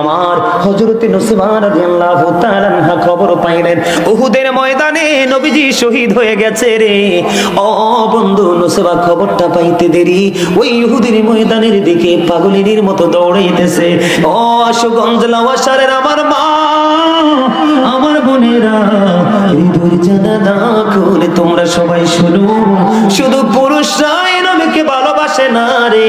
আমার হযরত নুসবা রাদিয়াল্লাহু তাআলা আনহা খবর পাইলেন উহুদের ময়দানে নবীজি শহীদ হয়ে গেছে রে। ও বন্ধু, নুসবা খবরটা পাইতে দেরি ওই উহুদের ময়দানের দিকে পাগলিনীর মতো দৌড়াইতেছে। ও আশুগঞ্জ লাওয়াসারের আমার মা, আমার বোনেরা, হৃদয় জানালা খুলে তোমরা সবাই শুনো, শুধু পুরুষরাই নবীকে ভালোবাসে না রে,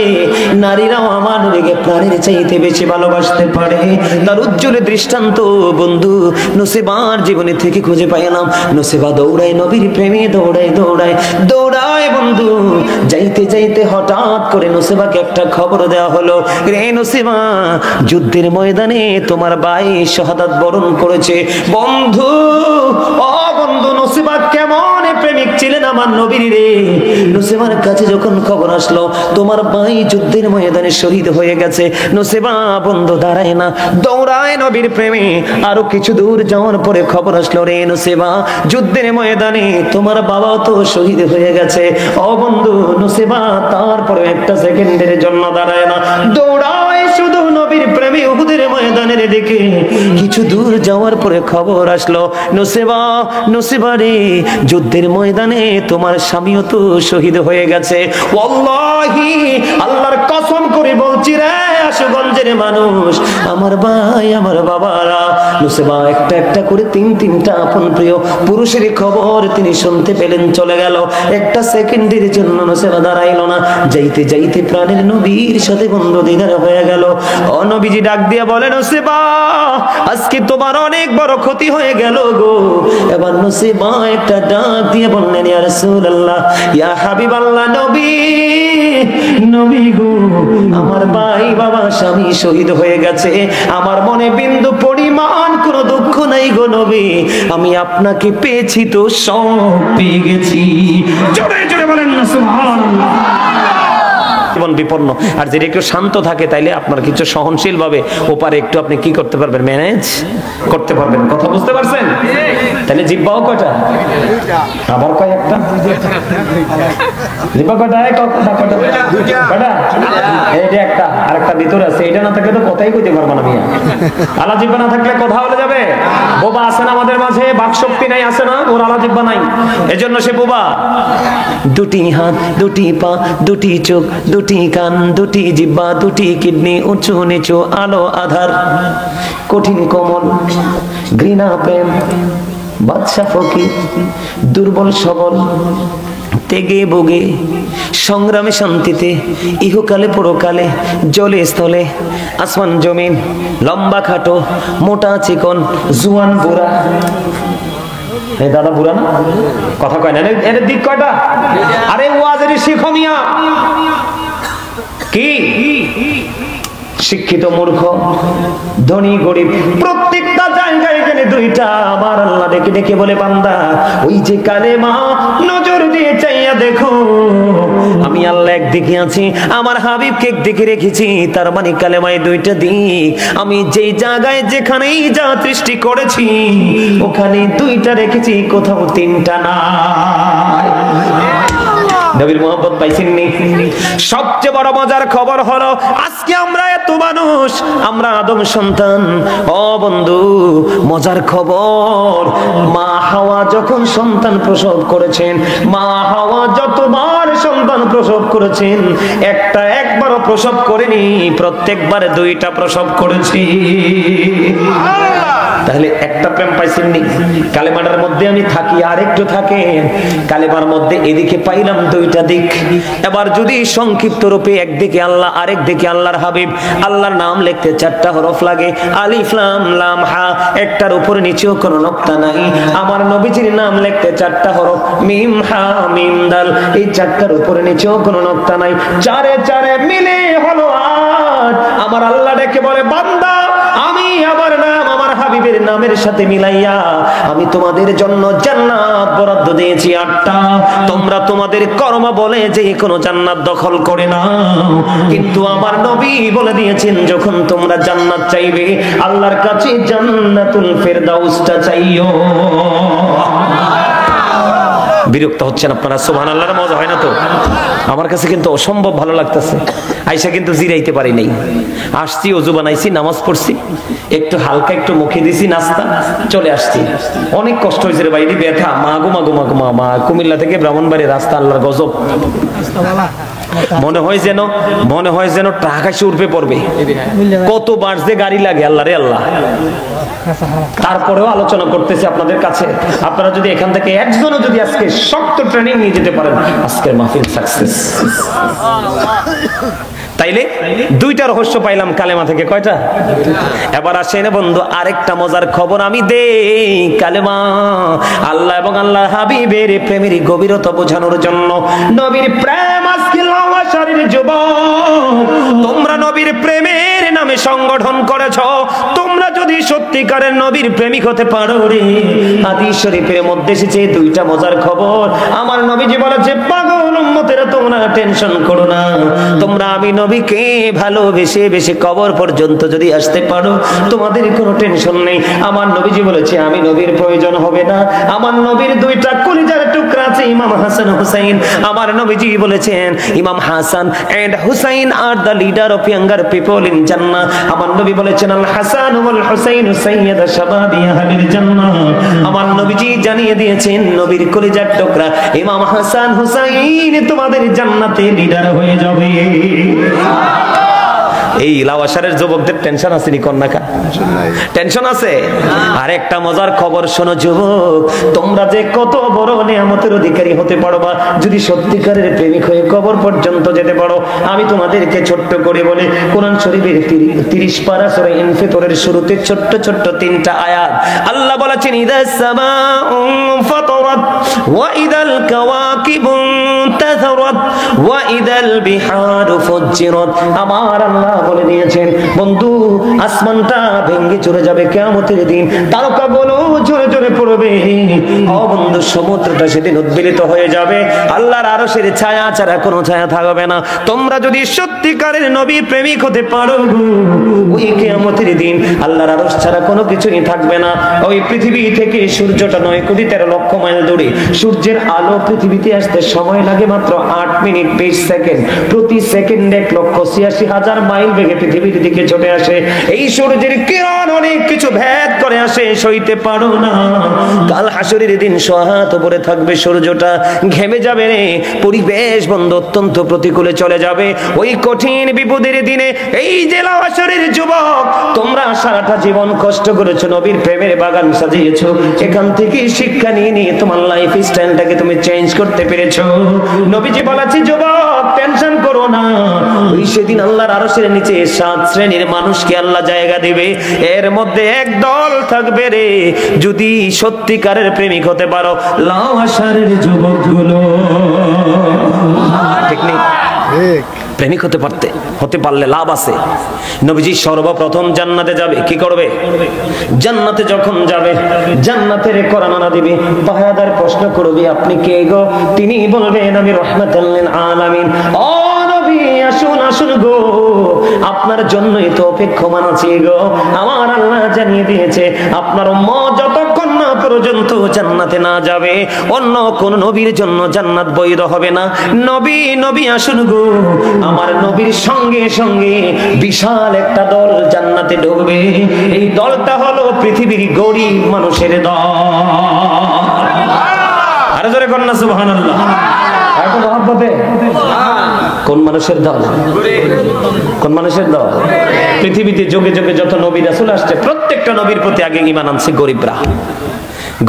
নারীরাও আমার নবীকে প্রাণের চাইতে বেশি ভালোবাসতে পারে। তার উজ্জ্বল দৃষ্টান্ত বন্ধু নুসেবার জীবনে থেকে খুঁজে পাইলাম। নুসেবা দৌড়ায় নবীর প্রেমে, দৌড়ায় দৌড়ায় দৌড়ায় বন্ধু। যাইতে যাইতে হঠাৎ করে নুসেবাকে একটা খবর দেওয়া হলো, রে নুসেবা, যুদ্ধের ময়দানে তোমার ভাই শাহাদাত বরণ করেছে। বন্ধু, ও বন্ধু, নুসেবা কেমন প্রেমিক ছিলেন আমার নবীর রে। নুসেবার কাছে যখন খবর আসলো তোমার ভাই যুদ্ধের ময়দানে শহীদ হয়ে গেছে, নুসেবা বন্ধু দাঁড়ায় না, দৌড়ায় নবীর প্রেমে। আরো কিছু দূর যাওয়ার পরে খবর আসলো, রে নুসেবা, যুদ্ধের ময়দানে তোমার বাবাও তো শহীদ হয়ে গেছে। ও বন্ধু, নুসেবা তারপরে একটা সেকেন্ডের জন্য দাঁড়ায় না, দৌড়ায় শুধু নবীর প্রেমে উহুদের ময়দানের দিকে। কিছু দূর যাওয়ার পরে খবর আসলো, নুসেবা, নুসেবা রে, যুদ্ধের ময়দানে তোমার স্বামীও তো শহীদ হয়ে গেছে। ওয়াল্লাহি, আল্লাহর কসম করে বলছি রে আশুগঞ্জের মানুষ, আমার ভাই, আমার বাবারা, নুসেবা একটা একটা করে তিনটা আপন প্রিয় পুরুষের খবর তিনি শুনতে পেলেন। চলে গেল, একটা সেকেন্ডের জন্য নুসেবা দাঁড়াইল না। যাইতে যাইতে প্রাণের নবীর সাথে বন্ধু দিদার হয়ে গেল। ও নবীজি ডাক দিয়ে বলেন, নুসেবা, আজকে তোমার অনেক বড় ক্ষতি হয়ে গেল গো। এবার নুসেবা একটা ডাক দিয়ে বললেন, ইয়া রাসূলুল্লাহ, ইয়া হাবিবাল্লাহ, নবী, নবী গো, আমার ভাই, বাবা, স্বামী শহীদ হয়ে গেছে। আমার মনে বিন্দু পরিমাণ কোনো দুঃখ নাই গো নবী, আমি আপনাকে পেয়েছি তো সব পেয়ে গেছি। জোরে জোরে বলেন না সুবহানাল্লাহ। জীবন বিপন্ন। আর যদি একটু শান্ত থাকে তাইলে আপনার কিছু সহনশীল ভাবে ওপারে একটু আপনি কি করতে পারবেন, ম্যানেজ করতে পারবেন। কথা বুঝতে পারছেন? তাহলে জিহ্বাও কয়টা? আবার কয় একটা? জিহ্বা কয়টা? কয়টা? এইটা একটা, আরেকটা ভিতরে আছে। এটা না থাকলে তো কথাই কইতে পারবো না মিয়া। আলা জিহ্বা না থাকলে কথা বলে যাবে? বোবা আছে না আমাদের মাঝে? বাক শক্তি নাই, আছে না? ওর আলা জিহ্বা নাই, এজন্য সে বোবা। দুটি হাত, দুটি পা, দুটি চোখ, দুটি কান, দুটি জিহ্বা, দুটি কিডনি, উঁচু নিচু, আলো আধার, কঠিন কোমল, ঘৃণা প্রেম, বাদশা ফকির, দুর্বল সবল, তেগে বগে, সংগ্রামে শান্তিতে, ইহকালে পরকালে, জলে স্থলে, আসমান জমিন, লম্বা খাটো, মোটা চিকন, জুয়ান বুড়া। এই দাদা বুড়া না, কথা কয় না, এর দিক কয়টা? আরে ওয়াজের শিখো মিয়া। কি শিক্ষিত মূর্খ, ধনী গরিব, প্রত্যেকটা জায়গায় এখানে দুইটা আমার আল্লাহ ডেকে ডেকে বলে, বান্দা, ওই যে কালেমা, নজর দিয়ে চাইয়া দেখো, আমি আল্লাহ একদিকে আছি, আমার হাবিবকে একদিকে রেখেছি। তার মানে কালেমায় দুইটা দিক। আমি যেই জায়গায় যেখানেই যা সৃষ্টি করেছি ওখানে দুইটা রেখেছি, কোথাও তিনটা না। নবীর মোহাম্মত পাইছেননি? সবচেয়ে বড় মজার খবর হলো, আজকে আমরা এত মানুষ, আমরা আদম সন্তান। ও বন্ধু, মজার খবর, মা হাওয়া যখন সন্তান প্রসব করেছেন, মা হাওয়া যতবার সন্তান প্রসব করেছেন, একবারও প্রসব করেনি, প্রত্যেকবার দুইটা প্রসব করেছি। তাহলে একটা প্রেম পাইছেননি? কালেমাটার মধ্যে আমি থাকি, আর একটু থাকে, কালেমার মধ্যে এদিকে পাইলাম দুইটা দিক। এবার যদি সংক্ষিপ্ত রূপে একদিকে আল্লাহ, আরেক দিকে আল্লাহর হাবিব, আল্লাহর নাম লিখতে 4টা হরফ লাগে, আলিফ লাম লাম হা, একটার উপরে নিচেও কোনো নক্তা নাই। আমার নবীজির নাম লিখতে 4টা হরফ, মিম হা মিম দাল, এই 4টার উপরে নিচেও কোনো নক্তা নাই। চারে চারে মিলে হলো 8। আমার আল্লাহ ডেকে বলে, বান্দা, আমি আমার নাম আমার হাবিবের নামের সাথে মিলাইয়া আমি তোমাদের জন্য জান্নাত বরাদ্দ দিয়েছি 8টা। তোমরা তোমাদের কর্ম বলে যে কোনো জান্নাত দখল করে নাও, কিন্তু আমার নবী বলে দিয়েছেন, যখন তোমরা জান্নাত চাইবে আল্লাহর কাছে জান্নাতুল ফেরদাউসটা চাইও। বিরক্ত হচ্ছেন আপনারা? সুবহানাল্লাহ, মজা হয় না তো? আমার কাছে কিন্তু অসম্ভব ভালো লাগতেছে। আইসা কিন্তু জিরাইতে পারি নাই, আসছি, ওযু বানাইছি, নামাজ পড়ছি, একটু হালকা একটু মুখে দিছি নাস্তা, চলে আসছি। অনেক কষ্ট হয়েছে রে ভাই, ব্যথা, মাগো মাগো মাগো মা। কুমিল্লা থেকে ব্রাহ্মণবাড়ির রাস্তা আল্লাহর গজব। মনে হয় যেন ট্রাক এসে উঠবে পড়বে। কতবার যে গাড়ি লাগে আল্লাহ রে আল্লাহ। তারপরেও আলোচনা করতেছি আপনাদের কাছে, আপনারা যদি এখান থেকে একজনও যদি আজকে শক্ত ট্রেনিং নিয়ে যেতে পারেন, আজকের মাহফিল সাকসেস। তাইলে দুইটা রহস্য পাইলাম কালেমা থেকে। কয়টা? এবার আসেন বন্ধু, আরেকটা মজার খবর আমি দেই। কালেমা আল্লাহ এবং আল্লাহ হাবিবের প্রেমের গভীরতা বোঝানোর জন্য। নবীর প্রেম আজকে লাওয়াশারীর যুবক, তোমরা নবীর প্রেমের নামে সংগঠন করেছ। তোমরা যদি সত্যিকারের নবীর প্রেমিক হতে পারো রে, হাদিস শরীফের মধ্যে এসেছে দুইটা মজার খবর। আমার নবীজি বলেছে, পাগল উম্মতেরা তোমরা টেনশন করো না, তোমরা আমি নবীকে ভালোবেসে বেশি কবর পর্যন্ত যদি আসতে পারো, তোমাদের কোনো টেনশন নেই। আমার নবীজি বলেছে, আমি নবীর প্রয়োজন হবে না। আমার নবীর দুইটা কলিজার টুকরা আছে, ইমাম হাসান হুসাইন। আমার নবীজি বলেছেন, ইমাম Hasan and Husain are the leader of younger people in জান্নাহ। আমার নবী বলেছেন, আল হাসান ওয়াল হুসাইন সাইয়্যিদা শাবাবি আহলিল জান্নাহ। আমার নবীজি জানিয়ে দিয়েছেন, নবীর কলিজার টুকরা ইমাম হাসান হুসাইন তোমাদের জান্নাতে লিডার হয়ে যাবে। এই লাওয়াশারের যুবকদের টেনশন আছে নি? কন্যাকা টেনশন আছে? আর একটা মজার খবর শোনো যুবক, তোমরা যে কত বড় নিয়ামতের অধিকারী হতে পারবা যদি সত্যিকারের প্রেমিক হয়ে কবর পর্যন্ত যেতে পারো। আমি তোমাদেরকে ছোট্ট করে বলে, কোরআন শরীফের 30 পারা সূরা ইনফিতরের শুরুতে ছোট্ট ছোট্ট 3টা আয়াত আল্লাহ বলেছেন, ইদাস সামাউ ফাতারাত ওয়া ইদাল কাওয়াকিবু তাযারাত ওয়া ইদাল বিহারু ফুজ্জিরাত। আমার আল্লাহ বলে দিয়েছেন, বন্ধু আসমানটা ভেঙে চলে যাবে কিয়ামতের দিন, তারকাগুলো জোরে জোরে পড়বে। ও বন্ধু, সমুদ্রটা সেদিন উদ্বেলিত হয়ে যাবে, আল্লাহর আরশের ছায়া ছাড়া কোনো ছায়া থাকবে না। তোমরা যদি সত্যিকারের নবী প্রেমিক হতে পারো, ওই কিয়ামতের দিন আল্লাহর আরশ ছাড়া কোনো কিছুই থাকবে না। ওই পৃথিবী থেকে সূর্যটা 9,13,00,000 মাইল দূরে, সূর্যের আলো পৃথিবীতে আসতে সময় লাগে মাত্র 8 মিনিট 20 সেকেন্ড। প্রতি সেকেন্ডে 1,86,000 মাইল বেগে পৃথিবীর দিকে ছুটে আসে। এই সূর্যের কিরণ অনেক কিছু ভেদ করে আসে, সইতে পারো না। কাল হাসরের দিন সোহাত উপরে থাকবে, সূর্যটা ঘেমে যাবে রে, পরিবেশ বন্ধ অত্যন্ত প্রতিকূলে চলে যাবে। ওই কঠিন বিপদের দিনে এই যে লাওয়াশারের যুবক, তোমরা সারাটা জীবন কষ্ট করেছো, নবীর প্রেমের বাগান সাজিয়েছো, এখান থেকে শিক্ষা নিয়ে নিয়ে তোমার লাইফ স্টাইলটাকে তুমি চেঞ্জ করতে পেরেছো। নবীজি বলেছে, যুবক টেনশন করো না, ওই সেদিন আল্লাহর আরশের নিচে 7 শ্রেণীর মানুষকে আল্লাহ জায়গা দিবে। এর মধ্যে এক দল থাকবে রে, যদি সত্যিকারের প্রেমিক হতে পারো, লাওয়াশারের যুবকগুলো। ঠিক নেই? প্রেমিক হতে পারলে লাভ আছে। নবীজি সর্বপ্রথম জান্নাতে যাবে, কি করবে? জান্নাতে যখন যাবে, জান্নাতের কোরআনা দিবে, পাহারাদার প্রশ্ন করবে, আপনি কে গো? তিনি বলবেন, আমি রাহমাতুল লিল আলামিন। ও নবী, আসুন আসুন গো, আপনার জন্যই তো অপেক্ষমান আছি গো। আমার আল্লাহ জানিয়ে দিয়েছে, আপনার উম্মত যতক্ষণ না পর্যন্ত জান্নাতে না যাবে, অন্য কোন নবীর জন্য জান্নাত বৈধ হবে না। নবী নবী আসুন গো। আমার নবীর সঙ্গে সঙ্গে বিশাল একটা দল জান্নাতে ঢুকবে। এই দলটা হলো পৃথিবীর গরিব মানুষের দল। আরে জোরে কন্যা সুবহানাল্লাহ। এত মহব্বতে কোন মানুষের দল? কোন মানুষের দল? পৃথিবীতে যুগে যুগে যত নবী রাসূল আসছে, প্রত্যেকটা নবীর প্রতি আগে ঈমান আনছে গরিবরা।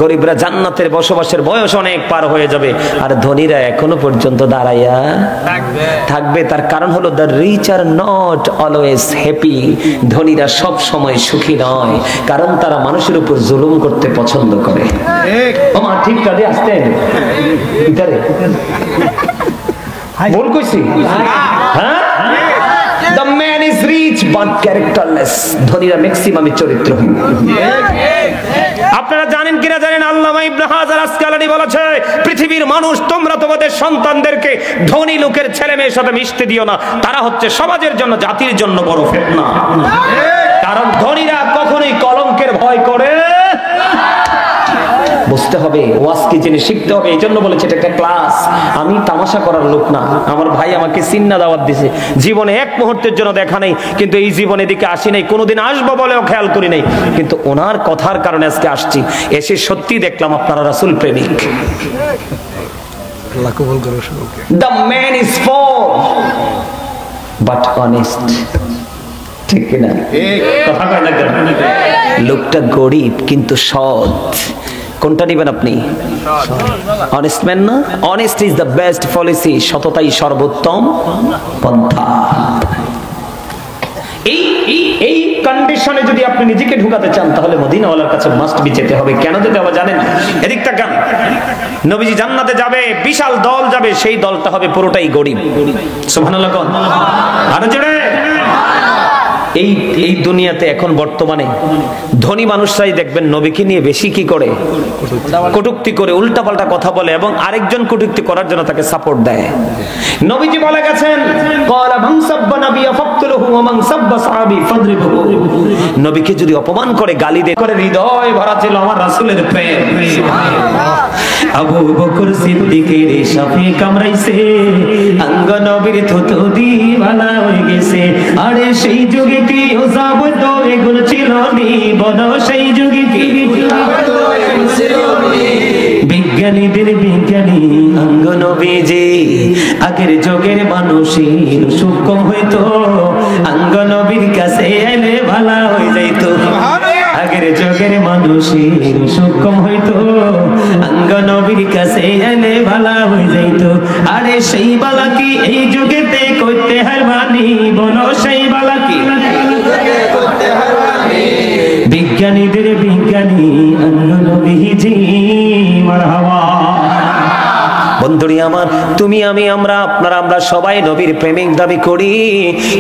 গরিবরা জান্নাতের বসবাসের বয়স অনেক পার হয়ে যাবে, আর ধনীরা এখনো পর্যন্ত দাঁড়াইয়া থাকবে। তার কারণ হলো, the rich are not always happy. ধনীরা সব সময় সুখী নয়, কারণ তারা মানুষের উপর জুলুম করতে পছন্দ করে। আমার ঠিক কাজে আসতে ভিতরে ভুল কইছি? হ্যাঁ, the man is rich but characterless. ধনীরা ম্যাক্সিমামই চরিত্রহীন। আপনারা জানেন কিনা জানেন, আল্লামা ইবনে হাজার আসকালানী বলেছে, পৃথিবীর মানুষ, তোমরা তোমাদের সন্তানদেরকে ধনী লোকের ছেলে মেয়ের সাথে মিশতে দিও না, তারা হচ্ছে সমাজের জন্য, জাতির জন্য বড় ফিতনা। কারণ ধনীরা কখনোই কলঙ্কের ভয় করে। বুঝতে হবে, ওয়াজ কি জেনে শিখতে হবে। এই জন্য বলেছে এটা একটা ক্লাস। আমি তামাশা করার লোক না। আমার ভাই আমাকে সিন্না দাওয়াত দিছে, জীবনে এক মুহূর্তের জন্য দেখা নাই, কিন্তু এই জীবনে দিকে আসি নাই, কোনোদিন আসবো বলেও খেয়াল করি নাই, কিন্তু ওনার কথার কারণে আজকে আসছি। এসে সত্যি দেখলাম আপনারা রাসূল প্রেমিক। The man is poor but honest, ঠিক না? কথা কয় না কেন? লোকটা গরিব কিন্তু সৎ। কোনটা নেবেন আপনি? অনেস্ট ম্যান না? Honest is the best policy, সততাই সর্বোত্তম পন্থা। এই কন্ডিশনে যদি আপনি নিজেকে ঢুকাতে চান তাহলে মদিনাওয়ালার কাছে মাস্ট বি যেতে হবে। কেন যেতে হবে জানেন? এদিকটা কেন? নবীজি জান্নাতে যাবে, বিশাল দল যাবে, সেই দলটা হবে পুরোটাই গরিব। সুবহানাল্লাহ কোন? আরো জোরে। এই দুনিয়াতে এখন বর্তমানে ধনী মানুষরাই দেখবেন নবীকে নিয়ে বেশি কি করে, কটূক্তি করে, উল্টাপাল্টা কথা বলে এবং আরেকজন কটূক্তি করার জন্য তাকে সাপোর্ট দেয়। নবীজি বলে গেছেন, ক্বালা মান সাব্বা নাবিয়া ফাকতুলহু ওয়া মান সাব্বা সাহাবী ফাদরিবহু। নবীকে যদি অপমান করে, গালি দেয়, করে হৃদয় ভরা ছিল আমার রাসূলের প্রেম। আবু বকর সিদ্দিকের সাফে কামড়াইছে, আঙ্গ নবীর থুতু দিওয়ালা হয়ে গেছে। আরে সেই যুগে কি ওসাব তো এগুলো ছিল নি, বলো সেই যুগে কি বিজ্ঞানীদের বিজ্ঞানী আঙ্গ নবীজি। আগের যুগের মানুষের সুখ কম হইতো, আঙ্গ নবীর কাছে এলে ভালা হয়ে যাইতো। আগের যুগের মানুষের সুখ কম হইতো, আঙ্গ নবীর কাছে এলে ভালা হয়ে যাইতো। আরে সেই বালা কি এই যুগেতে করতে হয় বানি, বলো সেই বালা কি বিজ্ঞানীদের বিজ্ঞানী আঙ্গ নবীজি। মারহাবা। বন্ধুরি আমার, তুমি আমি আমরা আপনারা আমরা সবাই নবীর প্রেমিক দাবি করি,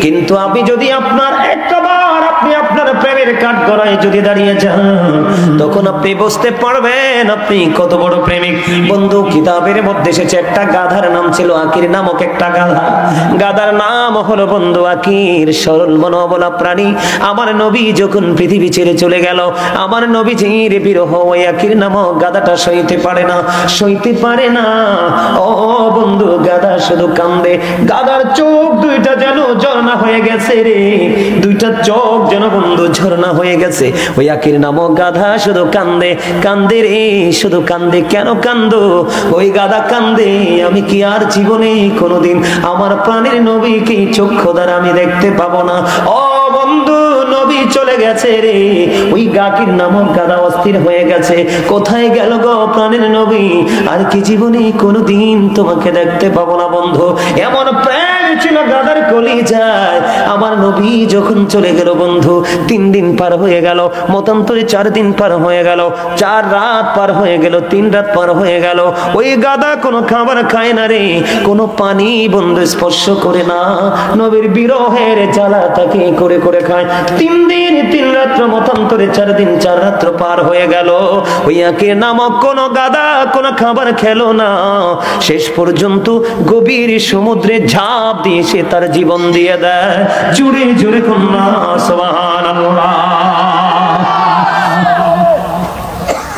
কিন্তু আমি যদি আপনার একবার আপনি আপনার প্রেমের কাঠগড়ায় যদি দাঁড়িয়ে যান, তখন আপনি বুঝতে পারবেন আপনি কত বড় প্রেমিক। বন্ধু, কিতাবের মধ্যে এসেছে একটা গাধার নাম ছিল আকির নামক একটা গাধা। গাধার নাম হলো বন্ধু আকির, সরল মনোবলা প্রাণী। আমার নবী যখন পৃথিবী ছেড়ে চলে গেল, আমার নবীজির বিরহ ওই আকির নামক গাধাটা সইতে পারে না, সইতে পারে না। ও বন্ধু, গাধা শুধু কান্দে। গাধার চোখ দুইটা যেন ঝর্ণা হয়ে গেছে রে, দুইটা চোখ যেন বন্ধু ঝর্ণা হয়ে গেছে। ওই আকির নামক গাধা শুধু কান্দে, কান্দে রে, শুধু কান্দে। কেন কান্দো? ওই গাধা কান্দে, আমি কি আর জীবনে কোনোদিন আমার প্রাণের নবীকে চক্ষু দ্বারা আমি দেখতে পাবো না। ও বন্ধু, নবী চলে গেছে রে। ওই গাকির নামক গাধা অস্থির হয়ে গেছে, কোথায় গেল গো প্রাণের নবী? আর কি জীবনে কোনোদিন তোমাকে দেখতে পাবো না। বন্ধু, এমন প্রেম ছিল গাধার কলিজায়। আমার নবী যখন চলে গেল বন্ধু, 3 দিন পার হয়ে গেল, মতান্তরে 4 দিন পার হয়ে গেল, 4 রাত পার হয়ে গেল, 3 রাত পার হয়ে গেল। ওই গাধা কোনো খাবার খায় না রে, কোনো পানি বন্ধু স্পর্শ করে না। নবীর বিরহের জ্বালা তাকে করে করে খায়। 3 দিন 3 রাত্র, মতান্তরে 4 দিন 4 রাত্র পার হয়ে গেল। ওই আকির নামক কোন গাধা কোনো খাবার খেলো না। শেষ পর্যন্ত গভীর সমুদ্রে ঝাঁপ দিয়ে সে তার জীবন দিয়ে দেয়। জুড়ে জুড়ে কন্যা সুবহানাল্লাহ।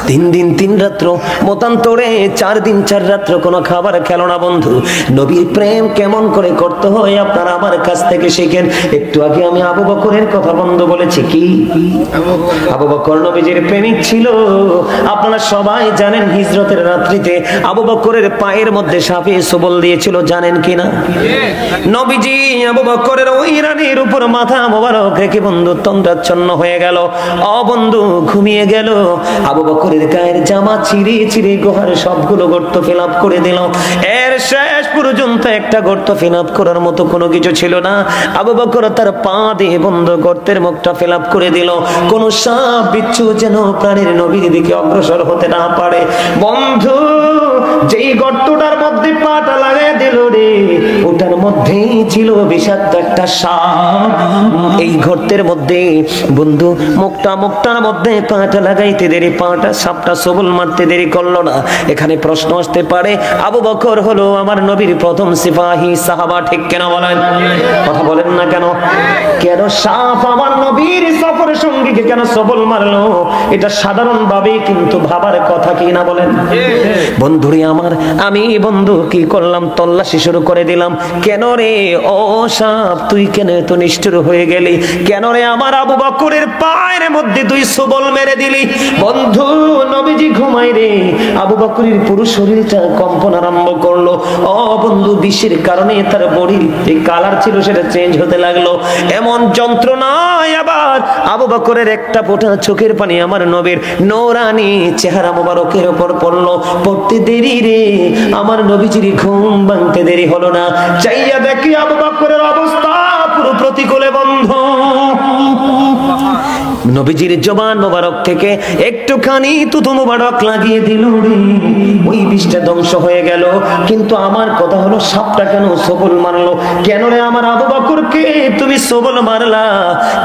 3 দিন 3 রাত্র, মতান্তরে 4 দিন 4 রাত্র কোনো খাবার খেলো না। বন্ধু, নবীর প্রেম কেমন করে করতে হয় আপনারা আমার কাছ থেকে শিখেন। একটু আগে আমি আবু বকরের কথা বন্ধু বলেছি, কি আবু বকর নবীজির প্রেমিক ছিল। আপনারা সবাই জানেন, হিজরতের রাত্রিতে আবু বকরের পায়ের মধ্যে সাপে সবল দিয়েছিল, জানেন কিনা? নবীজি আবু বকরের ওই রানীর উপর মাথা মোবারক রেখে বন্ধু তন্দ্রাচ্ছন্ন হয়ে গেল। ও বন্ধু, ঘুমিয়ে গেল। আবু বকরের গায়ের জামা ছিঁড়ে ছিঁড়ে গুহার সবগুলো গর্ত ফিল আপ করে দিল। এর শেষ পর্যন্ত একটা গর্ত ফিল আপ করার মতো কোনো কিছু ছিল না। আবু বকর তার পা দিয়ে বন্ধু গর্তের মুখটা ফিল আপ করে দিল, কোন সাপ বিচ্ছু যেন প্রাণের নবীর দিকে অগ্রসর হতে না পারে। বন্ধু, যেই গর্তটার মধ্যে পাটা লাগাই দিল রে, ওটার মধ্যেই ছিল বিষাক্ত একটা সাপ। এই গর্তের মধ্যে বন্ধু মুখটার মধ্যে পাটা লাগাইতে দেরি, পাটা সাপটা সবল মারতে দেরি করলো না। এখানে প্রশ্ন আসতে পারে, আবু বকর হলো আমার নবীর প্রথম সিপাহী সাহাবা, ঠিক কেন বলেন? কথা বলেন না কেন? কেন সাপ আমার নবীর সফরের সঙ্গীকে কেন সবল মারলো? এটা সাধারণ ভাবে কিন্তু ভাবার কথা কি না বলেন? বন্ধুরে আমার, আমি বন্ধু কি করলাম, তল্লাশি শুরু করে দিলাম। কেন রে ও সাপ, তুই কেন এত নিষ্ঠুর হয়ে গেলি? কেন রে আমার আবু বকরের পায়ের মধ্যে তুই সবল মেরে দিলি? বন্ধু নবীজি ঘুমাই রে, আবু বকরের পুরো শরীরটা কম্পন আরম্ভ করলো। ও বন্ধু বিষের কারণে তার বডির যে কালার ছিল সেটা চেঞ্জ হতে লাগলো। এমন যন্ত্রণায় আবার আবু বকরের একটা ফোঁটা চোখের পানি আমার নবীর নূরানি চেহারা মোবারকের উপর পড়লো। পড়তে দেরি রে আমার নবীজির ঘুম ভাঙতে দেরি হলো না। চাইয়া দেখি আবু বকরের অবস্থা পুরো প্রতিকূলে। বন্ধু নবীজির জবান মোবারক থেকে একটুখানি তুতু মোবারক লাগিয়ে দিল রে, ওই বিষটা ধ্বংস হয়ে গেল। কিন্তু আমার কথা হলো, সাপটা কেন সবল মারলো? কেন রে আমার আবু বকরকে তুমি সবল মারলা?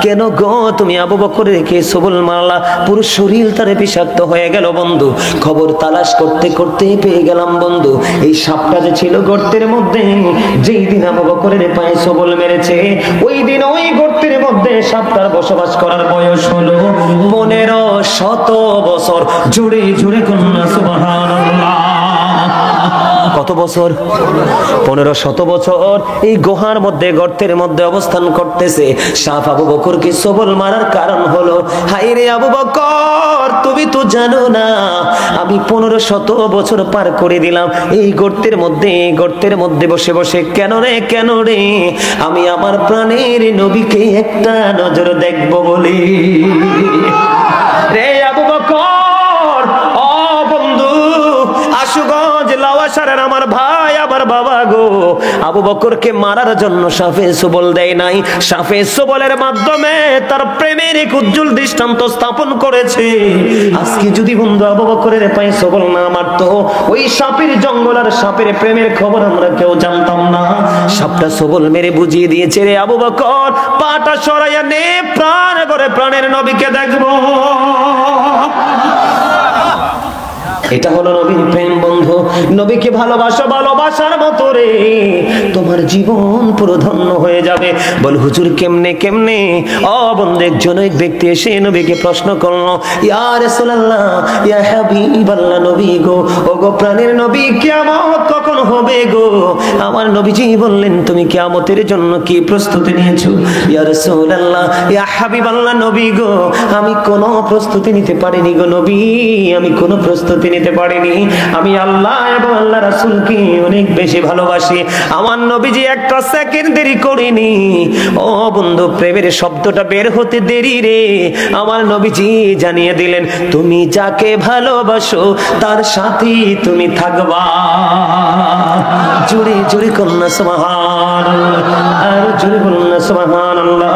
কেন গো তুমি আবু বকরকে সবল মারলা? পুরো শরীর তারে বিষাক্ত হয়ে গেল। বন্ধু খবর তালাশ করতে করতে পেয়ে গেলাম বন্ধু, এই সাপটা যে ছিল গর্তের মধ্যে, যেই দিন আবু বকরের পায়ে সবল মেরেছে, ওই দিন ওই গর্তের মধ্যে সাপটার বসবাস করার বয়স হলো 1500 বছর। জুড়ে জুড়ে কন্যা সুবহানাল্লাহ। কত বছর? 1500 বছর এই গুহার মধ্যে, গর্তের মধ্যে অবস্থান করতেছে। সাপ আবু বকরকে সবল মারার কারণ হলো, হায় রে আবু বকর, তুমি তো জানো না আমি 1500 বছর পার করে দিলাম এই গর্তের মধ্যে, গর্তের মধ্যে বসে বসে। কেন রে কেন রে? আমি আমার প্রাণের নবীকে একটা নজর দেখবো বলি। রে আবু বকর, ও বন্ধু আশুগঞ্জ লাওয়াসারের আমার ভাই, আবার বাবা গো, আবু বকরকে মারার জন্য সাফে সবল দেয় নাই। সাফে সবলের মাধ্যমে তার প্রেমের এক উজ্জ্বল দৃষ্টান্ত স্থাপন করেছে। আজকে যদি বন্ধু আবু বকরের পায়ে সবল না মারতো, ওই সাপের জঙ্গল আর সাপের প্রেমের খবর আমরা কেউ জানতাম না। সাপটা সবল মেরে বুঝিয়ে দিয়েছে, রে আবু বকর পাটা সরাইয়া নে, প্রাণ করে প্রাণের নবীকে দেখবো। এটা হলো নবীর প্রেম বন্ধু। নবীকে ভালোবাসো, ভালোবাসার মতো রে তোমার জীবন পুরো ধন্য হয়ে যাবে। বল হুজুর কেমনে কেমনে? ও বন্ধু একজন এক ব্যক্তি এসে নবীকে প্রশ্ন করলো, ইয়া রাসূলুল্লাহ, ইয়া হাবিবাল্লাহ, নবী গো, ও গো প্রাণের নবী, কিয়ামত কখন হবে গো? আমার নবীজি বললেন, তুমি কিয়ামতের জন্য কি প্রস্তুতি নিয়েছো? ইয়া রাসূলুল্লাহ, ইয়া হাবিবাল্লাহ, নবী গো, আমি কোনো প্রস্তুতি নিতে পারিনি গো নবী, আমি কোনো প্রস্তুতি নিতে পারিনি। আমি আল্লাহ এবং আল্লাহ রাসূলকে অনেক বেশি ভালোবাসি। আমার নবীজি একটা সেকেন্ড দেরি করেনি। ও বন্ধু প্রেমের শব্দটা বের হতে দেরি রে, আমার নবীজি জানিয়ে দিলেন, তুমি যাকে ভালোবাসো তার সাথেই তুমি থাকবা। জোরে জোরে কন্যা সুবহানাল্লাহ, আর জোরে কন্যা সুবহানাল্লাহ।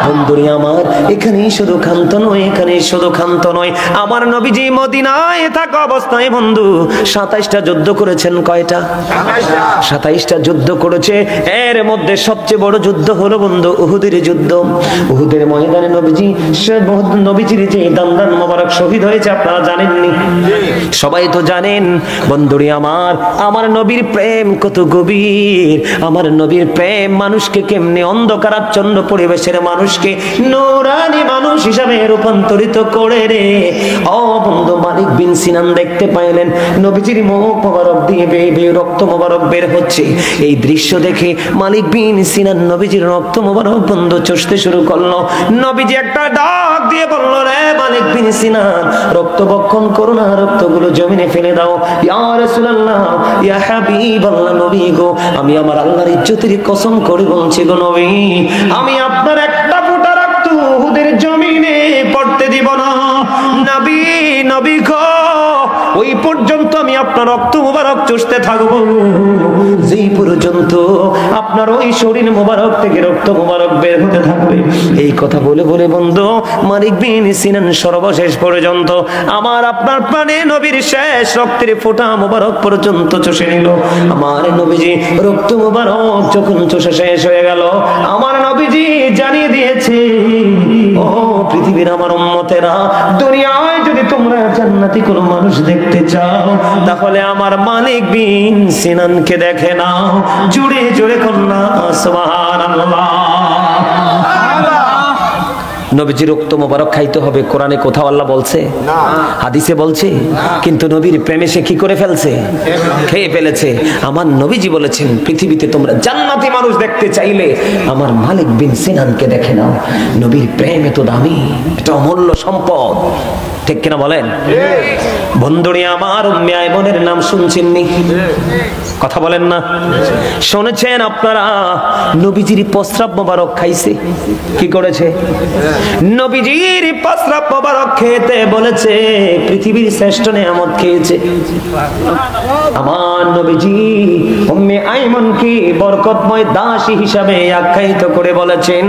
বন্ধুরে আমার, এখানেই শুধু ক্ষান্ত নয়, এখানেই শুধু ক্ষান্ত নয়, আমার নবীজি মদিনায় থাকা অবস্থায় বন্ধু 27টা যুদ্ধ করেছেন। কয়টা? 27টা যুদ্ধ করেছে। এর মধ্যে সবচেয়ে বড় যুদ্ধ হলো বন্ধু উহুদের যুদ্ধ। উহুদের ময়দানে নবীজির যে দান্দান মোবারক শহীদ হয়েছে, আপনারা জানেননি? সবাই তো জানেন। বন্ধুরে আমার, আমার নবীর প্রেম কত গভীর, আমার নবীর প্রেম মানুষকে কেমনে অন্ধকারাচ্ছন্ন পরিবেশের মানুষকে নূরানি মানুষ হিসাবে রূপান্তরিত করে রে। ও বন্ধু মালিক বিন সিনান দেখতে পাইলেন নবীজির মুখ মোবারক দিয়ে বেয়ে রক্ত মোবারক বের হচ্ছে। এই দৃশ্য দেখে মালিক বিন সিনান নবীজির রক্ত মোবারক বন্ধ চষতে শুরু করলো। নবীজি একটা ডাক দিয়ে বলল, রে মালিক বিন সিনান, রক্ত বক্ষণ করো না, রক্তগুলো জমিনে ফেলে দাও। ইয়া রাসূলুল্লাহ, ইয়া হাবিবাল্লাহ, নবী গো, আমি আমার আল্লাহর ইজ্জতের কসম করে বলছি গো নবী, আমি আপনার একটা ফোঁটা রক্ত উহুদের জমিনে পড়তে দিব না। নবী, নবী গো, ওই পর্যন্ত আমি আপনার রক্ত মোবারক চুষতে থাকবো, যেই পর্যন্ত আপনার ওই শরীর মোবারক থেকে রক্ত মোবারক বের হতে থাকবে। এই কথা বলে বলে বন্ধু মালিক বিন সিনান সর্বশেষ পর্যন্ত আমার আপনার প্রাণে নবীর শেষ রক্তের ফোঁটা মোবারক পর্যন্ত চষে নিল। আমার নবীজি রক্ত মোবারক যখন চষে শেষ হয়ে গেল, আমার নবীজি জানিয়ে দিয়েছে, ও পৃথিবীর আমার উম্মতেরা, দুনিয়ায় যদি তোমরা জান্নাতি কোনো মানুষ দেখতে চাও তাহলে আমার মালিক বিন সিনানকে দেখে নাও। জুড়ে জুড়ে কন্যা সুবহানাল্লাহ। নবীজির রক্ত মোবারক খাইতে হবে, কোরআনে কোথাও আল্লাহ বলছে? হাদিসে বলছে? কিন্তু নবীর প্রেমে সে কি করে ফেলছে? খেয়ে ফেলেছে। আমার নবীজি বলেছেন, পৃথিবীতে তোমরা জান্নাতি মানুষ দেখতে চাইলে আমার মালিক বিন সিনানকে দেখে নাও। নবীর প্রেম এত দামি, এটা অমূল্য সম্পদ, ঠিক কিনা বলেন? বন্ধুরে আমার, উম্মে আইমনের নাম শুনছেননি? কথা বলেন না? শুনেছেন আপনারা? নবীজির প্রস্রাব মোবারক খাইছে। কি করেছে? নবীজির প্রস্রাব মোবারক খেতে বলেছে, পৃথিবীর শ্রেষ্ঠ নেয়ামত খেয়েছে। আমার নবীজি উম্মে আইমনকে বরকতময় দাসী হিসাবে আখ্যায়িত করে বলেছেন,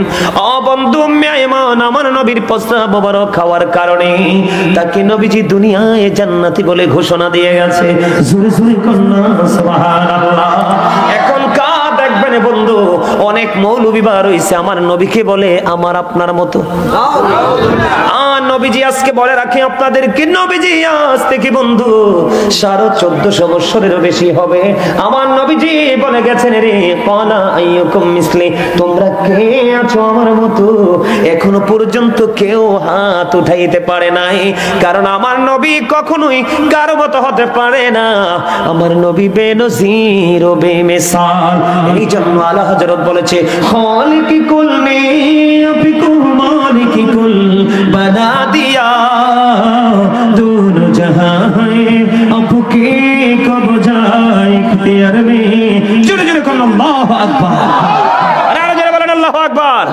ও বন্ধু উম্মে আইমন, আমার নবীর প্রস্রাব মোবারক খাওয়ার কারণে তাকে নবীজি দুনিয়ায় জান্নাতি বলে ঘোষণা দিয়ে গেছে। জোরে জোরে কন্যা সুবহানাল্লাহ। এখন দেখবেন বন্ধু, অনেক মৌলবি বার হইছে আমার নবীকে বলে আমার আপনার মতো। নবীজি আজকে বলে রাখি আপনাদেরকে, নবীজি আজ থেকে বন্ধু 1450 বছরেরও বেশি হবে, আমার নবীজি বলে গেছেন, রে কানা আইয়ুকুম মিসলি, তোমরা কে আছো আমার মতো? এখনো পর্যন্ত কেউ হাত উঠাইতে পারে নাই, কারণ আমার নবী কখনোই কারো মতো হতে পারে না। আমার নবী বেনজির ও বেমিসাল। এই জন্য আলা হযরত বলেছে, খালিকি কুল নে আপিকু মালিকি কুল বানা दिया दोनों जहां है आपके कब जाए इख्तियार में। जुड़े जुड़े कौन अल्लाहु अकबर। अरे जुड़े बोलें अल्लाहु अकबर।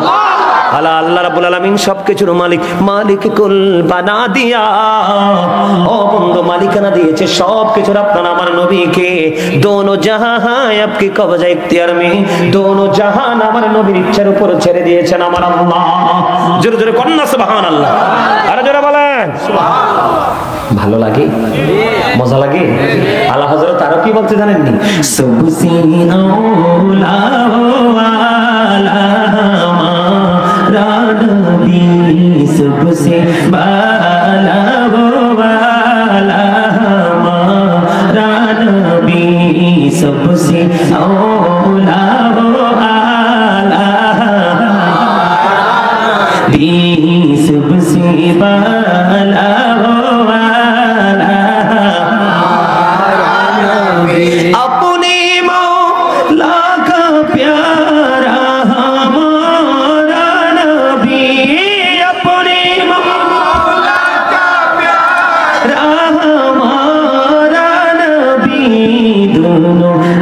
আল্লাহ আল্লাহ রাব্বুল আলামিন সবকিছুর মালিক, মালিক কুল বানা দিয়া। ও বন্ধু, মালিকানা দিয়েছে সবকিছুর আপনার আমার নবীকে। দোনো জাহান আপকি কবজা ইখতিয়ার মে, দোনো জাহান আমার নবীর ইচ্ছার উপর ছেড়ে দিয়েছেন আমার আল্লাহ। জোরে জোরে কন্না সুবহানাল্লাহ। আরে জোরে বলেন সুবহানাল্লাহ। ভালো লাগে? মজা লাগে? আলা হযরত আরো কি বলতে জানেননি? সবসে আওলা ওয়ালা नबी सबसे बाला वो वाला हमारा नबी सबसे औला वो आला नबी सबसे बाला वो वाला नबी। अपने मौला का प्यारा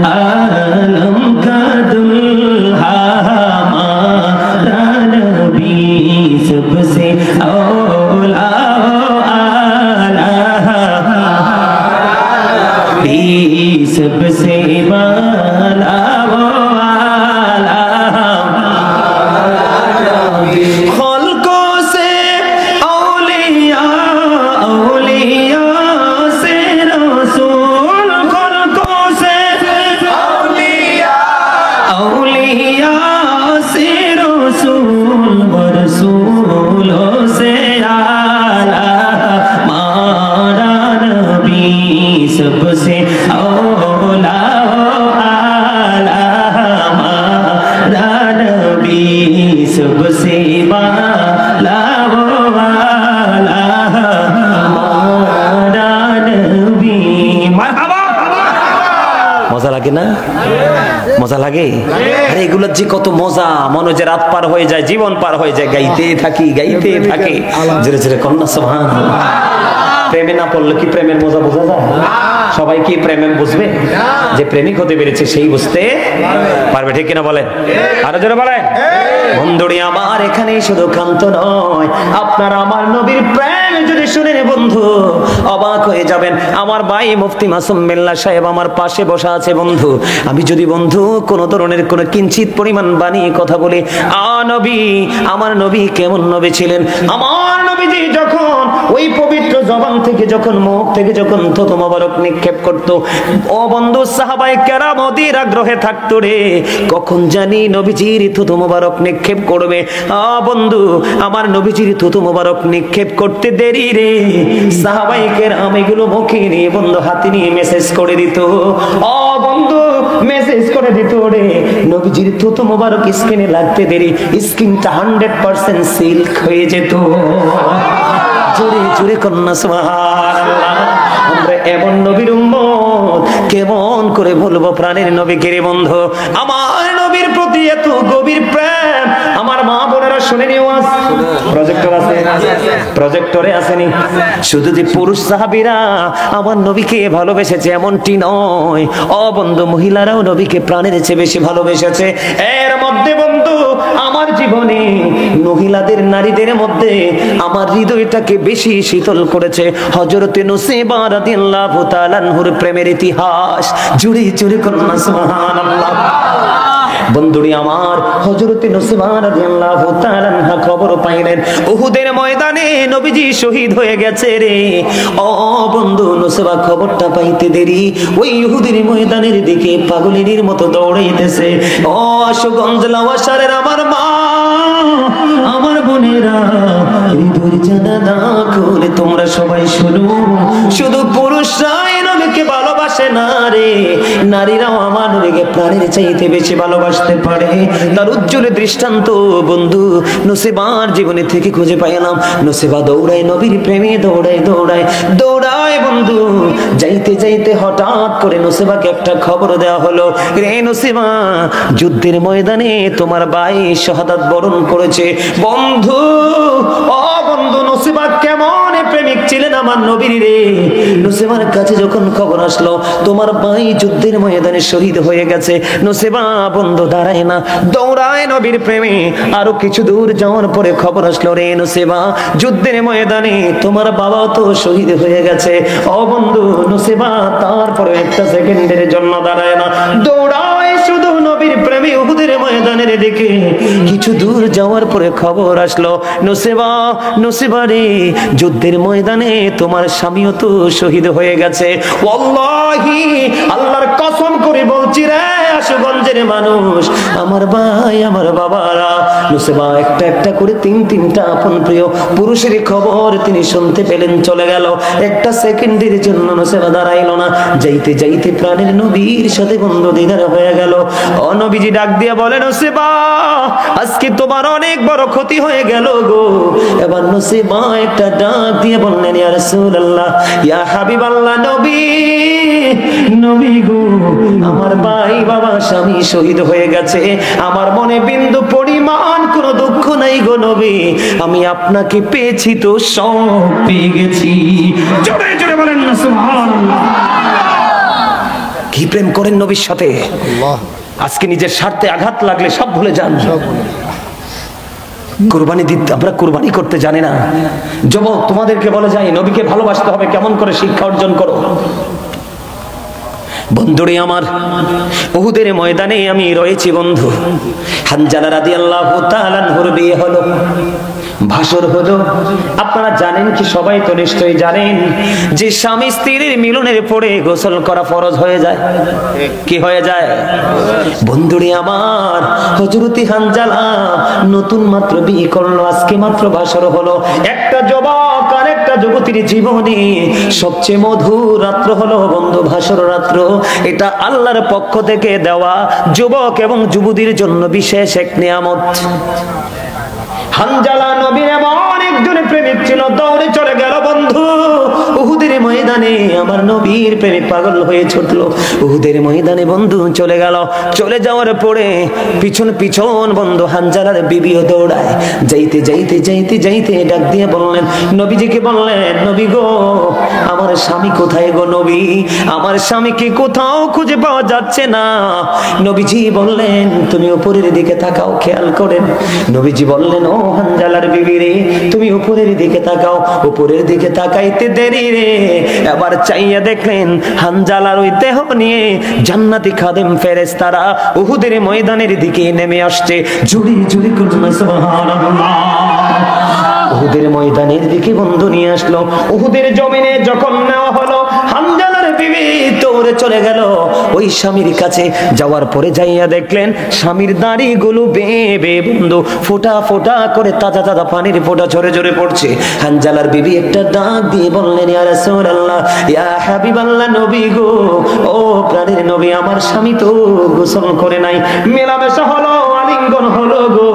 आलम का दुल्हा हमारा नबी सबसे औला आला नबी सबसे बाला आला नबी। खल्कों से औलिया औलिया से रसूल, खल्कों से औलिया से रसूल, रसूलों से आला हमारा नबी सबसे औला आला हमारा नबी सबसे बाला वाला हमारा नबी। मरहबा। মজা লাগে না? মজা লাগে? আরে এগুলোর যে কত মজা, মনে যে রাত পার হয়ে যায়, জীবন পার হয়ে যায়, গাইতে থাকি গাইতে থাকি। জোরে জোরে কন্যা সুবহানাল্লাহ। প্রেমে না পড়লে কি প্রেমের মজা বোঝা যায়? সবাই কি প্রেমে বুঝবে? যে প্রেমিক হতে পেরেছে সেই বুঝতে পারবে, ঠিক কিনা বলেন? আরো জোরে বলেন। বন্ধুরি আমার, এখানেই শুধু ক্ষান্ত নয়, আপনার আমার নবীর প্রেম যদি শুনেন বন্ধু, অবাক হয়ে যাবেন। আমার ভাই মুফতি মাসুম বিল্লাহ সাহেব আমার পাশে বসা আছে বন্ধু। আমি যদি বন্ধু কোন ধরনের কোন কিঞ্চিত পরিমাণ বানিয়ে কথা বলি, নবী, আমার নবী কেমন নবী ছিলেন, আমার নবীজি যখন ওই পবিত্র জবান থেকে যখন মুখ থেকে যখন থুতু মোবারক নিক্ষেপ করতো, ও বন্ধু সাহাবায়ে কেরাম অধীর আগ্রহে থাকতো রে, কখন জানি নবীজির থুতু মোবারক নিক্ষেপ করবে। বন্ধু, আমার নবীজির থুতু মোবারক নিক্ষেপ করতে দেরি রে, সাহাবায়ে কেরাম এগুলো মুখে নিয়ে বন্ধু হাতে নিয়ে মেসেজ করে দিত। বন্ধু মেসেজ করে দিত রে, নবীজির থুতু মোবারক স্কিনে লাগতে দেরি, স্কিনটা 100% সিল্ক হয়ে যেত। জোরে জোরে কন্যা সুবহানাল্লাহ। আমরা এমন নবীর উম্মত, কেমন করে বলবো প্রাণের নবীকে রে বন্ধু। আমার নবীর প্রতি এত গভীর প্রেম, আমার মা বোনেরা শুনে নিও। প্রজেক্টর আছে, প্রজেক্টরে আসেনি। শুধু যে পুরুষ সাহাবীরা আমার নবীকে ভালোবেসেছে এমনটি নয়, বন্ধু মহিলারাও নবীকে প্রাণের চেয়ে বেশি ভালোবেসেছে। এর মধ্যে বন্ধু আমার জীবনে মহিলাদের, নারীদের মধ্যে আমার হৃদয়টাকে বেশি শীতল করেছে হযরতে নুসাইবা রাদিয়াল্লাহু তাআলা আনহুর প্রেমের ইতিহাস। জুড়ে জুড়ে কন্যা সুবহানাল্লাহ। বন্ধুরি আমার, হযরতে নুসাইবা রাদিয়াল্লাহু তাআলা আনহা খবর পাইলেন উহুদের ময়দানে নবীজি শহীদ হয়ে গেছে রে। বন্ধু নুসাইবা খবরটা পাইতে দেরি, ওই উহুদের ময়দানের দিকে পাগলিনীর মতো দৌড়াইতেছে। আশুগঞ্জ লাওয়াসারের আমার মা, আমার বোনেরা, হৃদয়ের জানালা খুলে তোমরা সবাই শোনো, শুধু পুরুষরাই নবীকে ভালোবাসে না রে, নারীরাও আমার নবীকে প্রাণের চাইতে বেশি ভালোবাসতে পারে। তার উজ্জ্বল দৃষ্টান্ত বন্ধু নুসাইবার জীবনে থেকে খুঁজে পাইলাম। নুসাইবা দৌড়ায় নবীর প্রেমে, দৌড়ায় দৌড়ায় দৌড়ায় বন্ধু। যাইতে যাইতে হঠাৎ করে নুসাইবাকে একটা খবর দেওয়া হলো, রে নুসাইবা, যুদ্ধের ময়দানে তোমার ভাই শাহাদাত বরণ করেছে। বন্ধু, বন্ধু নুসাইবা কেমন প্রেমিক ছিলেন আমার নবীর রে। নুসাইবার কাছে যখন খবর আসলো তোমার ভাই যুদ্ধের ময়দানে শহীদ হয়ে গেছে, নুসাইবা বন্ধু দাঁড়ায় না, দৌড়ায় নবীর প্রেমে। আরো কিছু দূর যাওয়ার পরে খবর আসলো, রে নুসাইবা, যুদ্ধের ময়দানে তোমার বাবা তো শহীদ হয়ে গেছে। বন্ধু নুসাইবা তারপরে একটা সেকেন্ডের জন্য দাঁড়ায় না, দৌড়ায় শুধু নবীর প্রেমে উহুদের ময়দানের দিকে। কিছু দূর যাওয়ার পরে খবর আসলো, নুসাইবা, নুসাইবা রে, যুদ্ধের ময়দানে তোমার স্বামীও তো শহীদ হয়ে গেছে। ওয়াল্লাহি, আল্লাহর কসম করে বলছি রে আশুগঞ্জের মানুষ, আমার ভাই, আমার বাবারা, নুসাইবা একটা একটা করে তিনটা আপন প্রিয় পুরুষের খবর তিনি শুনতে পেলেন, চলে গেল। একটা সেকেন্ডের জন্য নুসাইবা দাঁড়াইলো না, যাইতে যাইতে প্রাণের নবীর সাথে বন্ধু দিদার হয়ে গেল। নবীজি ডাক দিয়ে বলেন, নুসাইবা, আজকে তোমার অনেক বড় ক্ষতি হয়ে গেল গো। এবার নুসাইবা একটা ডাক দিয়ে বললেন, ইয়া রাসূলুল্লাহ, ইয়া হাবিবাল্লাহ, নবী, নবী গো, আমার ভাই, বাবা, স্বামী শহীদ হয়ে গেছে, আমার মনে বিন্দু পরিমাণ কোনো দুঃখ নাই গো নবী, আমি আপনাকে পেয়েছি তো সব পেয়ে গেছি। জোরে জোরে বলেন না সুবহানাল্লাহ। কি প্রেম করেন নবীর সাথে। আজকে নিজের স্বার্থে আঘাত লাগলে সব ভুলে যান। কুরবানি দিতে আমরা কুরবানি করতে জানি না। যুবক, তোমাদেরকে বলে যাই, নবীকে ভালোবাসতে হবে কেমন করে, শিক্ষা অর্জন করো। বন্ধুরে আমার, উহুদের ময়দানে আমি রয়েছি বন্ধু। হানজালা রাদিয়াল্লাহু তাআলা আনহুর বিয়ে হলো, ভাসর হলো। আপনারা জানেন কি? সবাই তো নিশ্চয়ই জানেন যে স্বামী স্ত্রীর মিলনের পরে গোসল করা ফরজ হয়ে যায়। কি হয়ে যায়? বন্ধুরে আমার, হযরত হানজালা নতুন মাত্র বিয়ে করলো, আজকে মাত্র ভাসর হলো। একটা যুবক আর একটা যুবতীর জীবনে সবচেয়ে মধুর রাত্র হলো বন্ধু ভাসর রাত্র। এটা আল্লাহর পক্ষ থেকে দেওয়া যুবক এবং যুবতীর জন্য বিশেষ এক নিয়ামত। হানজালা নবীর এমন একজন প্রেমিক ছিল, দৌড়ে চলে গেল বন্ধু উহুদের ময়দানে। ময়দানে আমার নবীর প্রেমে পাগল হয়ে ছুটলো। উহুদের ময়দানে বন্ধু চলে গেল। চলে যাওয়ার পরে পিছন পিছন বন্ধু হানজালার বিবিও দৌড়ায়। যাইতে যাইতে যাইতে যাইতে ডাক দিয়ে বললেন, নবীজিকে বললেন, নবী গো আমার স্বামী কোথায় গো নবী? আমার স্বামীকে কোথাও খুঁজে পাওয়া যাচ্ছে না। নবীজি বললেন, তুমি উপরের দিকে তাকাও, খেয়াল করেন। নবীজি বললেন, ও হানজালার বিবি রে, তুমি উপরের দিকে তাকাও। উপরের দিকে তাকাইতে দেরি রে, এবার চাইয়া দেখলেন হানজালার ওই দেহ নিয়ে জান্নাতি খাদেম ফেরেশতারা উহুদের ময়দানের দিকে নেমে আসছে। জুড়ি জুড়ি করুন সুবহানাল্লাহ। উহুদের ময়দানের দিকে বন্ধু নিয়ে আসলো। উহুদের জমিনে যখন নেওয়া হলো, হানজালার বিবি দৌড়ে চলে গেল ওই স্বামীর কাছে। যাওয়ার পরে যাইয়া দেখলেন স্বামীর দাড়িগুলো বেয়ে বেয়ে বন্ধু ফোঁটা ফোঁটা করে তাজা তাজা পানির ফোঁটা ঝরে ঝরে পড়ছে। হানজালার বিবি একটা ডাক দিয়ে বললেন, ইয়া রাসূলুল্লাহ, ইয়া হাবিবাল্লাহ, নবী গো, ও প্রাণের নবী, আমার স্বামী তো গোসল করে নাই, মেলামেশা হলো, আলিঙ্গন হলো গো,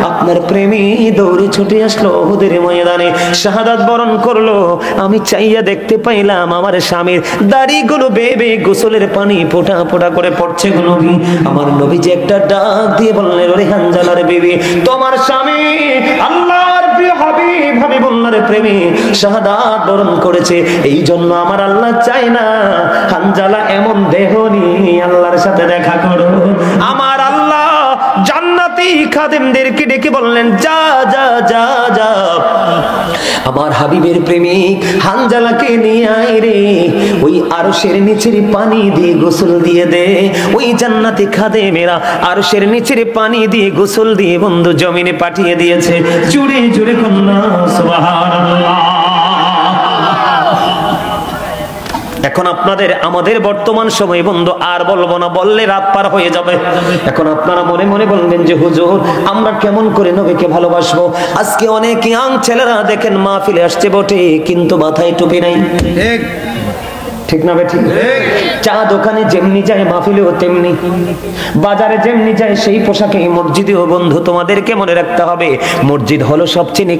আপনার প্রেমী দৌড়ে ছুটে আসলো উহুদের ময়দানে, শাহাদাত বরণ করলো। আমি চাইয়া দেখতে পাইলাম আমার স্বামীর দাড়িগুলো বেয়ে বেয়ে গোসলের পানি ফোঁটা ফোঁটা করে পড়ছে গো নবী। আমার নবী যে একটা ডাক দিয়ে বললেন, ওরে হানজালার বিবি, তোমার স্বামী আল্লাহর প্রিয় হাবিব হাবিবুল্লাহর প্রেমে শাহাদাত বরণ করেছে। এই জন্য আমার আল্লাহ চায় না হানজালা এমন দেহ নিয়ে আল্লাহর সাথে দেখা করো। আমার আল্লাহ জান্নাতি খাদেমদেরকে ডেকে বললেন, যা যা যা যা, আমার হাবিবের প্রেমিক হানজালাকে নিয়ে আয় রে, ওই আরশের নিচের পানি দিয়ে গোসল দিয়ে দে। ওই জান্নাতি খাদেমেরা আরশের নিচের পানি দিয়ে গোসল দিয়ে বন্ধু জমিনে পাঠিয়ে দিয়েছে। জুড়ে জুড়ে কন্যা সুবহানাল্লাহ। এখন আপনাদের আমাদের বর্তমান সময় বন্ধু আর বলবো না, বললে রাত পার হয়ে যাবে। এখন আপনারা মনে মনে বলবেন যে হুজুর আমরা কেমন করে নবীকে ভালোবাসবো? আজকে অনেক ইয়াং ছেলেরা দেখেন মাহফিলে আসছে বটে, কিন্তু মাথায় টুপি নাই। ঠিক ঠিক না ঠিক? চা দোকানে যেমনি যায় মাহফিলেও তেমনি, বাজারে যেমনি যায় সেই পোশাকে মসজিদেও বন্ধু তোমাদেরকে মনে রাখতে হবে, মসজিদ হলো সবচেয়ে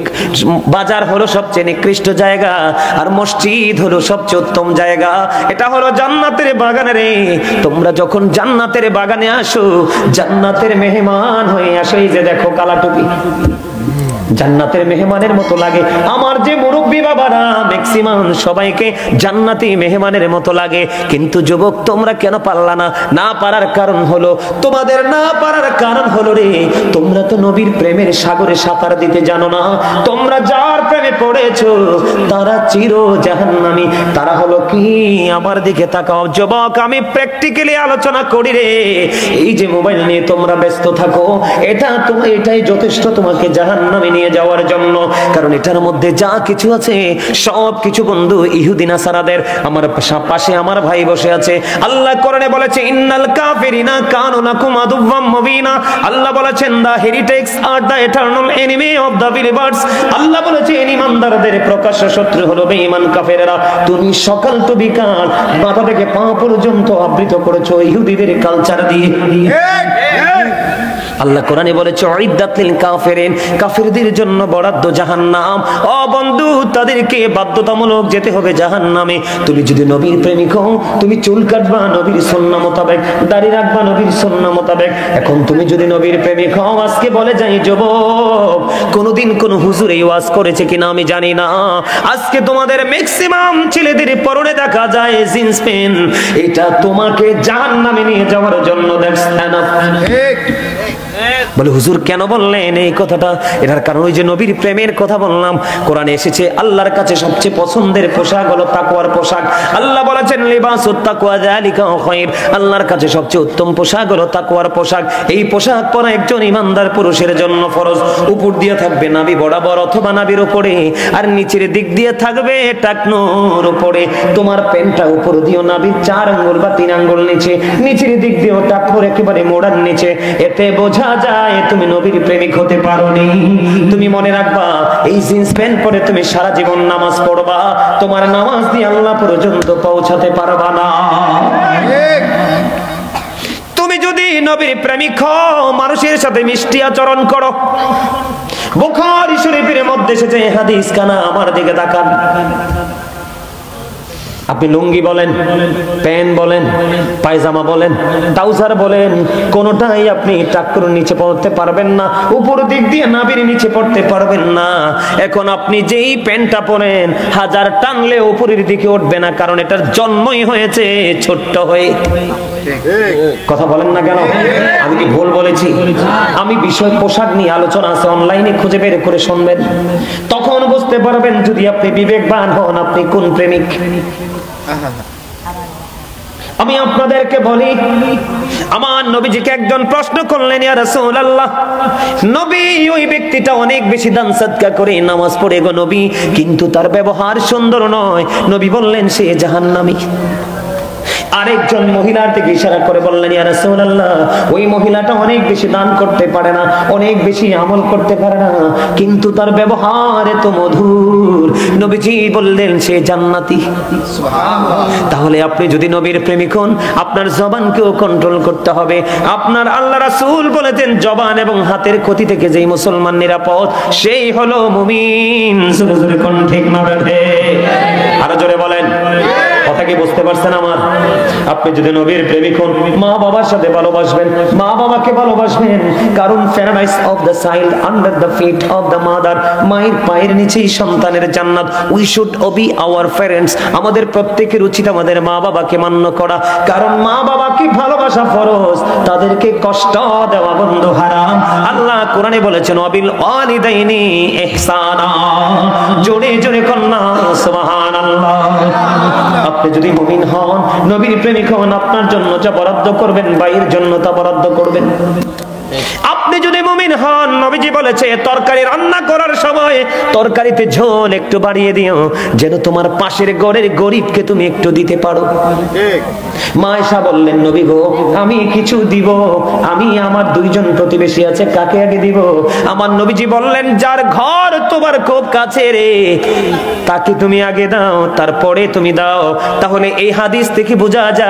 বাজার হলো সবচেয়ে নিকৃষ্ট জায়গা, আর মসজিদ হলো সবচেয়ে উত্তম জায়গা। এটা হলো জান্নাতের বাগান রে। তোমরা যখন জান্নাতের বাগানে আসো, জান্নাতের মেহমান হয়ে আসো। এই যে দেখো কালা টুপি, জান্নাতের মেহমানের মতো লাগে। আমার যে মুরব্বী বাবারা ম্যাক্সিমাম সবাইকে জান্নাতি মেহমানের মতো লাগে, কিন্তু যুবক তোমরা কেন পারলা না? না পারার কারণ হলো, তোমাদের না পারার কারণ হলো রে, তোমরা তো নবীর প্রেমের সাগরে সাঁতার দিতে জানো না। তোমরা যার প্রেমে পড়েছো তারা চির জাহান্নামী। তারা হলো কি? আমার দিকে তাকাও যুবক, আমি প্র্যাকটিক্যালি আলোচনা করি রে। এই যে মোবাইল নিয়ে তোমরা ব্যস্ত থাকো, এটাই যথেষ্ট তোমাকে জাহান্নামে নিয়ে যাওয়ার জন্য। কারণ এটার মধ্যে যা কিছু আছে সব কিছু বন্ধু ইহুদি নাসারাদের। আমার পাশে আমার ভাই বসে আছে। আল্লাহ কোরআনে বলেছে, ইন্নাল কাফিরিনা কানু লাকুম আদুওয়াম মুবিনা। আল্লাহ বলেছেন, the heretics are the eternal enemy of the believers. Allah বলেছেন ঈমানদারদের প্রকাশ্য শত্রু হলো বেঈমান কাফেররা। তুমি সকাল তো বিকাল মাথা থেকে পা পর্যন্ত আবৃত করেছো ইহুদিদের কালচার দিয়ে। আল্লাহ কোরআনে বলেছে, উইদ্দাত লিল কাফিরিন, কাফিরদের জন্য বরাদ্দ জাহান্নাম। ও বন্ধু, তাদেরকে বাধ্যতামূলক যেতে হবে জাহান্নামে। তুমি যদি নবীর প্রেমিক হও, তুমি চুল কাটবা নবীর সুন্নাহ মোতাবেক, দাড়ি রাখবা নবীর সুন্নাহ মোতাবেক। এখন তুমি যদি নবীর প্রেমিক হও, আজকে বলে যাই যুবক, কোনদিন কোন হুজুর এই ওয়াজ করেছে কিনা আমি জানি না, আজকে তোমাদের ম্যাক্সিমাম ছেলেদের পরনে দেখা যায় জিন্স প্যান্ট। এটা তোমাকে জাহান্নামে নিয়ে যাওয়ার জন্য। That's enough. ঠিক বলে হুজুর কেন বললেন এই কথাটা? এটার কারণ ওই যে নবীর প্রেমের কথা বললাম। কোরআনে এসেছে আল্লাহর কাছে সবচেয়ে পছন্দের পোশাক হলো তাকওয়ার পোশাক। আল্লাহ বলেছেন, লিবাসুত তাকওয়া যালিকা খায়র। আল্লাহর কাছে সবচেয়ে উত্তম পোশাক হলো তাকওয়ার পোশাক। এই পোশাক পরা একজন ইমানদার পুরুষের জন্য ফরজ। উপর দিয়ে থাকবে নাভি বরাবর অথবা নাভির উপরে, আর নিচের দিক দিয়ে থাকবে টাকনোর উপরে। তোমার প্যান্টটা উপর দিয়েও নাভির 4 আঙ্গুল বা 3 আঙ্গুল নিচে, নিচের দিক দিয়েও টাকনোর একেবারে মোড়ার নিচে। এতে বোঝা যায় তুমি নবীর প্রেমিক হতে পারোনি। তুমি মনে রাখবা, এই জিন্স প্যান্ট পরে তুমি সারা জীবন নামাজ পড়বা, তোমার নামাজ দিয়ে আল্লাহ পর্যন্ত পৌঁছাতে পারবা না। তুমি যদি নবীর প্রেমিক হও, মানুষের সাথে মিষ্টি আচরণ করো। বুখারী শরীফের মধ্যে এসেছে হাদিস কানা, আমার দিকে তাকান। আপনি লুঙ্গি বলেন, প্যান্ট বলেন, পায়জামা বলেন, ট্রাউজার বলেন, কোনোটাই আপনি টাকরুর নিচে পড়তে পারবেন না, উপর দিক দিয়ে নাভির নিচে পড়তে পারবেন না। এখন আপনি যেই প্যান্টটা পরেন হাজার টানলে উপরের দিকে উঠবে না, কারণ এটার জন্মই হয়েছে ছোট্ট হয়ে। কথা বলেন না কেন? আমি কি ভুল বলেছি? আমি বিষয় পোশাক নিয়ে আলোচনা আছে, অনলাইনে খুঁজে বের করে শুনবেন, তখন বুঝতে পারবেন যদি আপনি বিবেকবান হন আপনি কোন প্রেমিক। আমি আপনাদেরকে বলি, আমার নবীজিকে একজন প্রশ্ন করলেন, ইয়া রাসূলুল্লাহ, নবী ওই ব্যক্তিটা অনেক বেশি দান সাদকা করে, নামাজ পড়ে গো নবী, কিন্তু তার ব্যবহার সুন্দর নয়। নবী বললেন সে জাহান্নামী। আরেকজন মহিলার দিকে ইশারা করে বললেন, ইয়া রাসূলুল্লাহ, ওই মহিলাটা অনেক বেশি দান করতে পারে না, অনেক বেশি আমল করতে পারে না, কিন্তু তার ব্যবহার এত মধুর। নবীজি বললেন সে জান্নাতি। সুবহানাল্লাহ। তাহলে আপনি যদি নবীর প্রেমিক হন, আপনার জবানকেও কন্ট্রোল করতে হবে। আপনার আল্লাহ রাসূল বলেছেন, জবান এবং হাতের ক্ষতি থেকে যেই মুসলমান নিরাপদ সেই হলো মুমিন। জোরে জোরে কোন ঠিক না বেঠে? আরো জোরে বলেন। কথা কি বুঝতে পারছেন আমার? আপনি যদি নবীর প্রেমিক হন, মা বাবার সাথে ভালোবাসবেন, মা বাবাকে ভালোবাসবেন, কারণ paradise of the child under the feet of the mother, মায়ের পায়ের নিচেই সন্তানের জান্নাত। We should obey our parents, আমাদের প্রত্যেকের উচিত আমাদের মা বাবাকে মান্য করা, কারণ মা বাবাকে ভালোবাসা ফরজ, তাদেরকে কষ্ট দেওয়া বন্ধু হারাম। আল্লাহ কোরআনে বলেছেন, ওয়াবিল ওয়ালিদাইনি ইহসানা, জোরে জোরে কন্যা সুবহানাল্লাহ। আপনি যদি মুমিন হন, নবীর প্রেমিক হন, আপনার জন্য যা বরাদ্দ করবেন, ভাইয়ের জন্য তা বরাদ্দ করবেন। আপনি যদি মুমিন হন, নবীজি বলেছে তরকারি রান্না করার সময় তরকারিতে ঝোল একটু বাড়িয়ে দিও, যেন তোমার পাশের ঘরের গরিবকে তুমি একটু দিতে পারো। মা আয়েশা বললেন, নবী গো, আমি কিছু দিব, আমি আমার দুইজন প্রতিবেশী আছে, কাকে আগে দিব? আমার নবীজি বললেন, যার ঘর তোমার খুব কাছে রে, তাকে তুমি আগে দাও, তারপরে তুমি দাও। তাহলে এই হাদিস থেকে বোঝা যায়